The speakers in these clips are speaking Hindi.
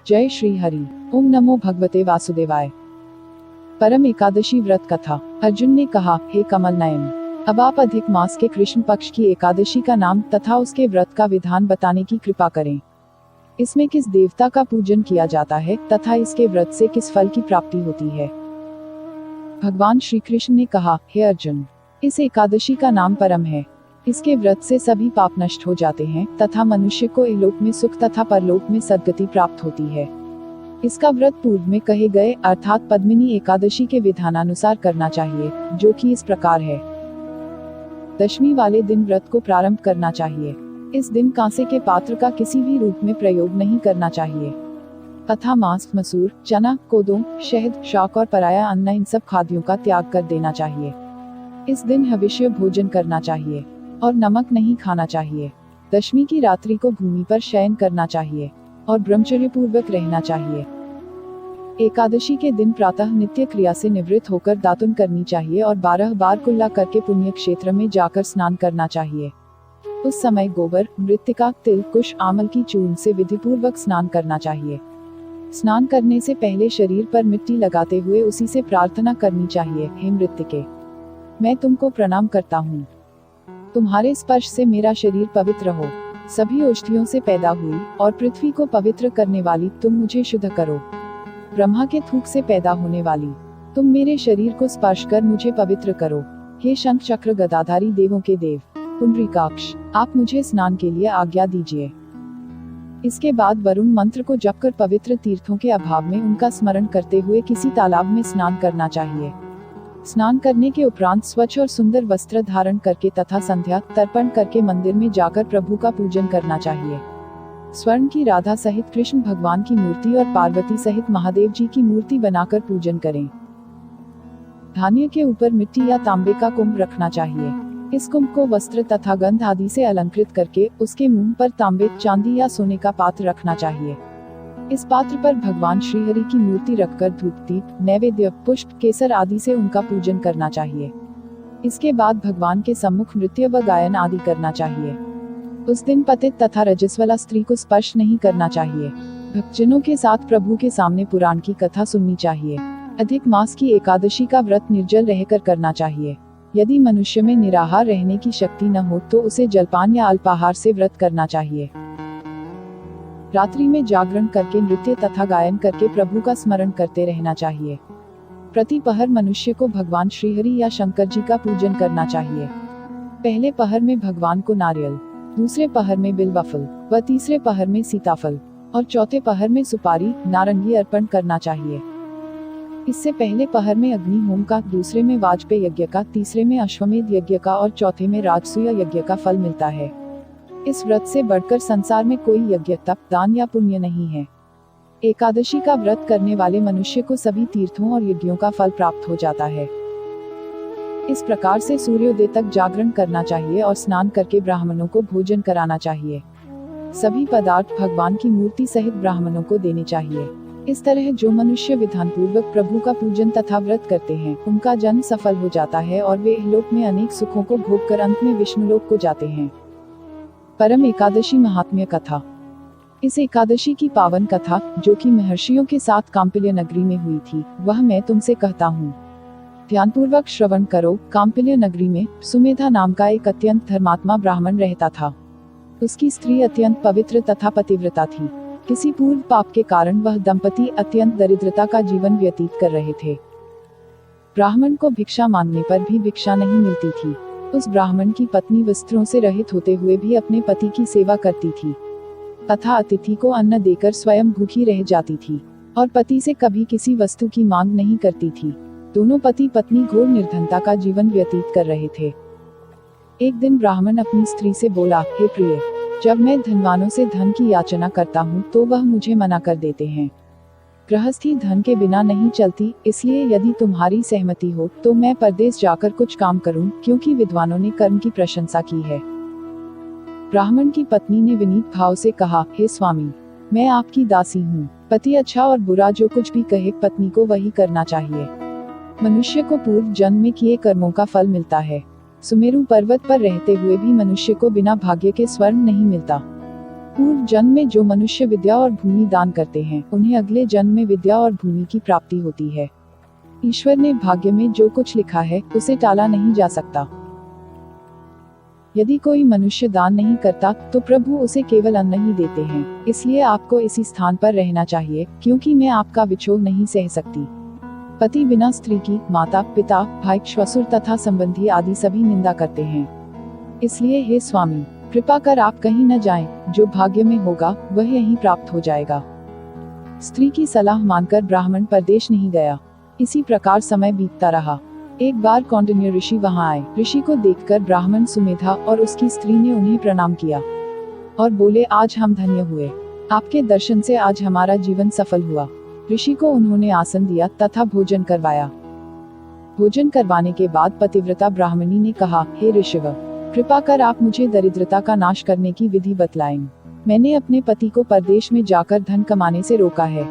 जय श्री हरि। ओम नमो भगवते वासुदेवाय। परम एकादशी व्रत कथा। अर्जुन ने कहा, हे कमल नयन, अब आप अधिक मास के कृष्ण पक्ष की एकादशी का नाम तथा उसके व्रत का विधान बताने की कृपा करें। इसमें किस देवता का पूजन किया जाता है तथा इसके व्रत से किस फल की प्राप्ति होती है। भगवान श्री कृष्ण ने कहा, हे अर्जुन, इस एकादशी का नाम परम है। इसके व्रत से सभी पाप नष्ट हो जाते हैं तथा मनुष्य को इहलोक में सुख तथा परलोक में सद्गति प्राप्त होती है। इसका व्रत पूर्व में कहे गए अर्थात पद्मिनी एकादशी के विधानानुसार करना चाहिए, जो कि इस प्रकार है। दशमी वाले दिन व्रत को प्रारंभ करना चाहिए। इस दिन कांसे के पात्र का किसी भी रूप में प्रयोग नहीं करना चाहिए तथा मांस, मसूर, चना, कोदो, शहद, शाक और पराया अन्न इन सब खाद्यों का त्याग कर देना चाहिए। इस दिन हविष्य भोजन करना चाहिए और नमक नहीं खाना चाहिए। दशमी की रात्रि को भूमि पर शयन करना चाहिए और ब्रह्मचर्य पूर्वक रहना चाहिए। एकादशी के दिन प्रातः नित्य क्रिया से निवृत्त होकर दातुन करनी चाहिए और 12 बार कुल्ला करके पुण्य क्षेत्र में जाकर स्नान करना चाहिए। उस समय गोबर, मृत्तिका, तिल, कुश, आमल की चूर्ण से विधिपूर्वक स्नान करना चाहिए। स्नान करने से पहले शरीर पर मिट्टी लगाते हुए उसी से प्रार्थना करनी चाहिए, हे मृत्तिके, मैं तुमको प्रणाम करता हूँ। तुम्हारे स्पर्श से मेरा शरीर पवित्र हो। सभी औषधियों से पैदा हुई और पृथ्वी को पवित्र करने वाली तुम मुझे शुद्ध करो। ब्रह्मा के थूक से पैदा होने वाली तुम मेरे शरीर को स्पर्श कर मुझे पवित्र करो। हे शंख चक्र गदाधारी देवों के देव पुंडरीकाक्ष, आप मुझे स्नान के लिए आज्ञा दीजिए। इसके बाद वरुण मंत्र को जपकर पवित्र तीर्थों के अभाव में उनका स्मरण करते हुए किसी तालाब में स्नान करना चाहिए। स्नान करने के उपरांत स्वच्छ और सुंदर वस्त्र धारण करके तथा संध्या तर्पण करके मंदिर में जाकर प्रभु का पूजन करना चाहिए। स्वर्ण की राधा सहित कृष्ण भगवान की मूर्ति और पार्वती सहित महादेव जी की मूर्ति बनाकर पूजन करें। धान्य के ऊपर मिट्टी या तांबे का कुंभ रखना चाहिए। इस कुंभ को वस्त्र तथा गंध आदि से अलंकृत करके उसके मुंह पर तांबे, चांदी या सोने का पात्र रखना चाहिए। इस पात्र पर भगवान श्रीहरि की मूर्ति रखकर धूप, दीप, नैवेद्य, पुष्प, केसर आदि से उनका पूजन करना चाहिए। इसके बाद भगवान के सम्मुख नृत्य व गायन आदि करना चाहिए। उस दिन पतित तथा रजस्वला स्त्री को स्पर्श नहीं करना चाहिए। भक्तजनों के साथ प्रभु के सामने पुराण की कथा सुननी चाहिए। अधिक मास की एकादशी का व्रत निर्जल रहकर करना चाहिए। यदि मनुष्य में निराहार रहने की शक्ति न हो तो उसे जलपान या अल्पाहार से व्रत करना चाहिए। रात्रि में जागरण करके नृत्य तथा गायन करके प्रभु का स्मरण करते रहना चाहिए। प्रति पहर मनुष्य को भगवान श्रीहरि या शंकर जी का पूजन करना चाहिए। पहले पहर में भगवान को नारियल, दूसरे पहर में बिल्व फल व तीसरे पहर में सीताफल और चौथे पहर में सुपारी, नारंगी अर्पण करना चाहिए। इससे पहले पहर में अग्नि होम का, दूसरे में वाजपेय यज्ञ का, तीसरे में अश्वमेध यज्ञ का और चौथे में राजसूय यज्ञ का फल मिलता है। इस व्रत से बढ़कर संसार में कोई यज्ञ, तप, दान या पुण्य नहीं है। एकादशी का व्रत करने वाले मनुष्य को सभी तीर्थों और यज्ञों का फल प्राप्त हो जाता है। इस प्रकार से सूर्योदय तक जागरण करना चाहिए और स्नान करके ब्राह्मणों को भोजन कराना चाहिए। सभी पदार्थ भगवान की मूर्ति सहित ब्राह्मणों को देने चाहिए। इस तरह जो मनुष्य विधान पूर्वक प्रभु का पूजन तथा व्रत करते हैं उनका जन्म सफल हो जाता है और वे इहलोक में अनेक सुखों को भोग कर अंत में विष्णुलोक को जाते हैं। परम एकादशी महात्म्य कथा। इस एकादशी की पावन कथा, जो कि महर्षियों के साथ काम्पिल्य नगरी में हुई थी, वह मैं तुमसे कहता हूँ। ध्यानपूर्वक श्रवण करो। काम्पिल्य नगरी में सुमेधा नाम का एक अत्यंत धर्मात्मा ब्राह्मण रहता था। उसकी स्त्री अत्यंत पवित्र तथा पतिव्रता थी। किसी पूर्व पाप के कारण वह दंपति अत्यंत दरिद्रता का जीवन व्यतीत कर रहे थे। ब्राह्मण को भिक्षा मांगने पर भी भिक्षा नहीं मिलती थी। उस ब्राह्मण की पत्नी वस्त्रों से रहित होते हुए भी अपने पति की सेवा करती थी तथा अतिथि को अन्न देकर स्वयं भूखी रह जाती थी और पति से कभी किसी वस्तु की मांग नहीं करती थी। दोनों पति पत्नी घोर निर्धनता का जीवन व्यतीत कर रहे थे। एक दिन ब्राह्मण अपनी स्त्री से बोला, हे प्रिय, जब मैं धनवानों से धन की याचना करता हूँ तो वह मुझे मना कर देते हैं। गृहस्थी धन के बिना नहीं चलती, इसलिए यदि तुम्हारी सहमति हो तो मैं परदेश जाकर कुछ काम करूं, क्योंकि विद्वानों ने कर्म की प्रशंसा की है। ब्राह्मण की पत्नी ने विनीत भाव से कहा, हे स्वामी, मैं आपकी दासी हूँ। पति अच्छा और बुरा जो कुछ भी कहे पत्नी को वही करना चाहिए। मनुष्य को पूर्व जन्म में किए कर्मों का फल मिलता है। सुमेरु पर्वत पर रहते हुए भी मनुष्य को बिना भाग्य के स्वर्ण नहीं मिलता। पूर्व जन्म में जो मनुष्य विद्या और भूमि दान करते हैं उन्हें अगले जन्म में विद्या और भूमि की प्राप्ति होती है। ईश्वर ने भाग्य में जो कुछ लिखा है उसे टाला नहीं जा सकता। यदि कोई मनुष्य दान नहीं करता तो प्रभु उसे केवल अन्न ही देते हैं। इसलिए आपको इसी स्थान पर रहना चाहिए, क्योंकि मैं आपका विछोह नहीं सह सकती। पति बिना स्त्री की माता पिता भाई श्वशुर तथा संबंधी आदि सभी निंदा करते हैं। इसलिए हे स्वामी, कृपा कर आप कहीं न जाएं, जो भाग्य में होगा वह यहीं प्राप्त हो जाएगा। स्त्री की सलाह मानकर ब्राह्मण परदेश नहीं गया। इसी प्रकार समय बीतता रहा। एक बार कौंडिन्य ऋषि वहां आए। ऋषि को देखकर ब्राह्मण सुमेधा और उसकी स्त्री ने उन्हें प्रणाम किया और बोले, आज हम धन्य हुए। आपके दर्शन से आज हमारा जीवन सफल हुआ। ऋषि को उन्होंने आसन दिया तथा भोजन करवाया। भोजन करवाने के बाद पतिव्रता ब्राह्मणी ने कहा, हे ऋषिव, कृपा कर आप मुझे दरिद्रता का नाश करने की विधि बतलाएं। मैंने अपने पति को परदेश में जाकर धन कमाने से रोका है।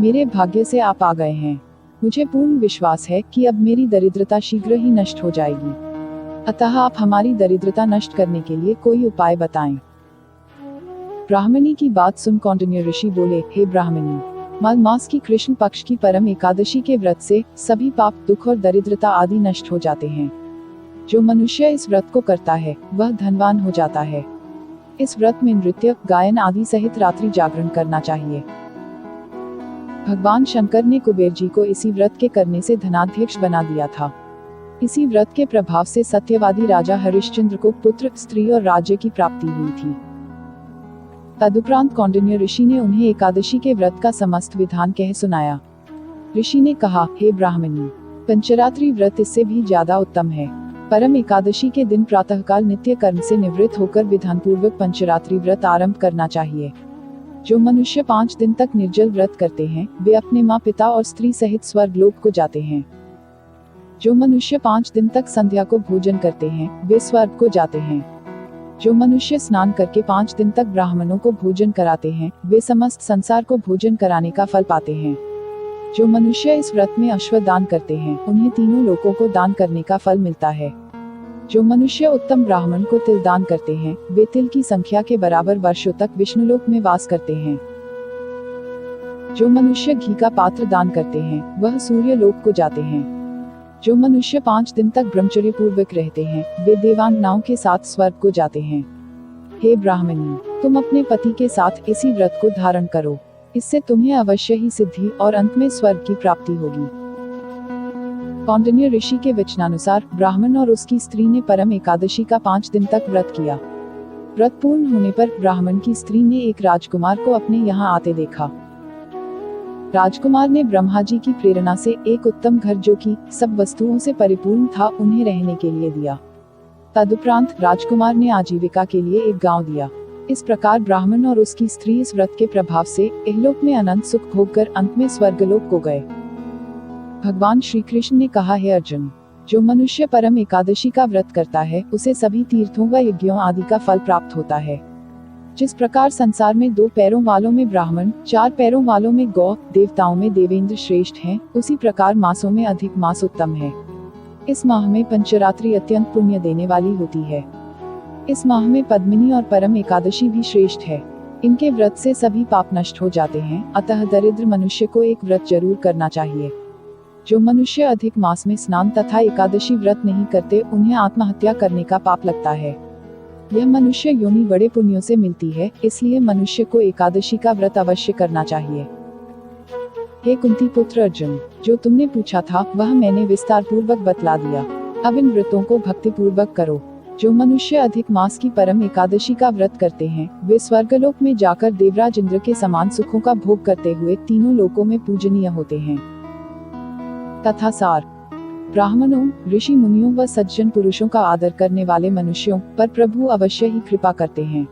मेरे भाग्य से आप आ गए हैं। मुझे पूर्ण विश्वास है कि अब मेरी दरिद्रता शीघ्र ही नष्ट हो जाएगी। अतः आप हमारी दरिद्रता नष्ट करने के लिए कोई उपाय बताएं। ब्राह्मणी की बात सुन कौंडिन्य ऋषि बोले, हे ब्राह्मणी, मल मास की कृष्ण पक्ष की परम एकादशी के व्रत से सभी पाप दुख और दरिद्रता आदि नष्ट हो जाते हैं। जो मनुष्य इस व्रत को करता है वह धनवान हो जाता है। इस व्रत में नृत्य गायन आदि सहित रात्रि जागरण करना चाहिए। भगवान शंकर ने कुबेर जी को इसी व्रत के करने से धनाध्यक्ष बना दिया था। इसी व्रत के प्रभाव से सत्यवादी राजा हरिश्चंद्र को पुत्र स्त्री और राज्य की प्राप्ति हुई थी। तदुपरांत कौंडिन्य ऋषि ने उन्हें एकादशी के व्रत का समस्त विधान कह सुनाया। ऋषि ने कहा, हे ब्राह्मणी, पंचरात्रि व्रत इससे भी ज्यादा उत्तम है। परम एकादशी के दिन प्रातःकाल नित्य कर्म से निवृत्त होकर विधान पूर्वक पंचरात्रि व्रत आरंभ करना चाहिए। जो मनुष्य 5 दिन तक निर्जल व्रत करते हैं वे अपने माँ पिता और स्त्री सहित स्वर्ग लोक को जाते हैं। जो मनुष्य 5 दिन तक संध्या को भोजन करते हैं वे स्वर्ग को जाते हैं। जो मनुष्य स्नान करके 5 दिन तक ब्राह्मणों को भोजन कराते हैं वे समस्त संसार को भोजन कराने का फल पाते हैं। जो मनुष्य इस व्रत में अश्वदान करते हैं उन्हें तीनों लोकों को दान करने का फल मिलता है। जो मनुष्य उत्तम ब्राह्मण को तिल दान करते हैं वे तिल की संख्या के बराबर वर्षों तक विष्णुलोक में वास करते हैं। जो मनुष्य घी का पात्र दान करते हैं वह सूर्य लोक को जाते हैं। जो मनुष्य 5 दिन तक ब्रह्मचर्य पूर्वक रहते हैं वे देवांगनाओं के साथ स्वर्ग को जाते हैं। हे ब्राह्मणी, तुम अपने पति के साथ इसी व्रत को धारण करो। इससे तुम्हें अवश्य ही सिद्धि और अंत में स्वर्ग की प्राप्ति होगी। कौंडिन्य ऋषि के वचनानुसार ब्राह्मण और उसकी स्त्री ने परम एकादशी का 5 दिन तक व्रत किया। व्रत पूर्ण होने पर ब्राह्मण की स्त्री ने एक राजकुमार को अपने यहाँ आते देखा। राजकुमार ने ब्रह्मा जी की प्रेरणा से एक उत्तम घर जो कि सब वस्तुओं से परिपूर्ण था उन्हें रहने के लिए दिया। तदुपरांत राजकुमार ने आजीविका के लिए एक गांव दिया। इस प्रकार ब्राह्मण और उसकी स्त्री इस व्रत के प्रभाव से इहलोक में अनंत सुख भोग कर अंत में स्वर्गलोक को गए। भगवान श्री कृष्ण ने कहा, हे अर्जुन, जो मनुष्य परम एकादशी का व्रत करता है उसे सभी तीर्थों व यज्ञों आदि का फल प्राप्त होता है। जिस प्रकार संसार में 2 पैरों वालों में ब्राह्मण, 4 पैरों वालों में गौ, देवताओं में देवेंद्र श्रेष्ठ हैं, उसी प्रकार मासों में अधिक मास उत्तम है। इस माह में पंचरात्रि अत्यंत पुण्य देने वाली होती है। इस माह में पद्मिनी और परम एकादशी भी श्रेष्ठ है। इनके व्रत से सभी पाप नष्ट हो जाते हैं। अतः दरिद्र मनुष्य को एक व्रत जरूर करना चाहिए। जो मनुष्य अधिक मास में स्नान तथा एकादशी व्रत नहीं करते उन्हें आत्महत्या करने का पाप लगता है। यह मनुष्य योनि बड़े पुण्यों से मिलती है, इसलिए मनुष्य को एकादशी का व्रत अवश्य करना चाहिए। हे कुंती पुत्र अर्जुन, जो तुमने पूछा था वह मैंने विस्तार पूर्वक बतला दिया। अब इन व्रतों को भक्ति पूर्वक करो। जो मनुष्य अधिक मास की परम एकादशी का व्रत करते हैं वे स्वर्गलोक में जाकर देवराज इंद्र के समान सुखों का भोग करते हुए तीनों लोकों में पूजनीय होते हैं। तथा सार, ब्राह्मणों, ऋषि मुनियों व सज्जन पुरुषों का आदर करने वाले मनुष्यों पर प्रभु अवश्य ही कृपा करते हैं।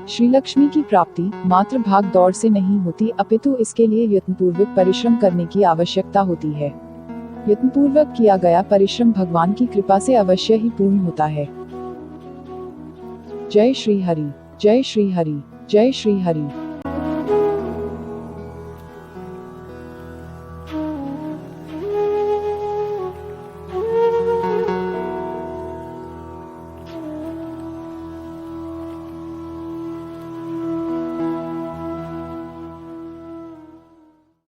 श्री लक्ष्मी की प्राप्ति मात्र भाग दौड़ से नहीं होती, अपितु इसके लिए यत्नपूर्वक परिश्रम करने की आवश्यकता होती है। यत्नपूर्वक किया गया परिश्रम भगवान की कृपा से अवश्य ही पूर्ण होता है। जय श्री हरि, जय श्री हरि, जय श्री हरि।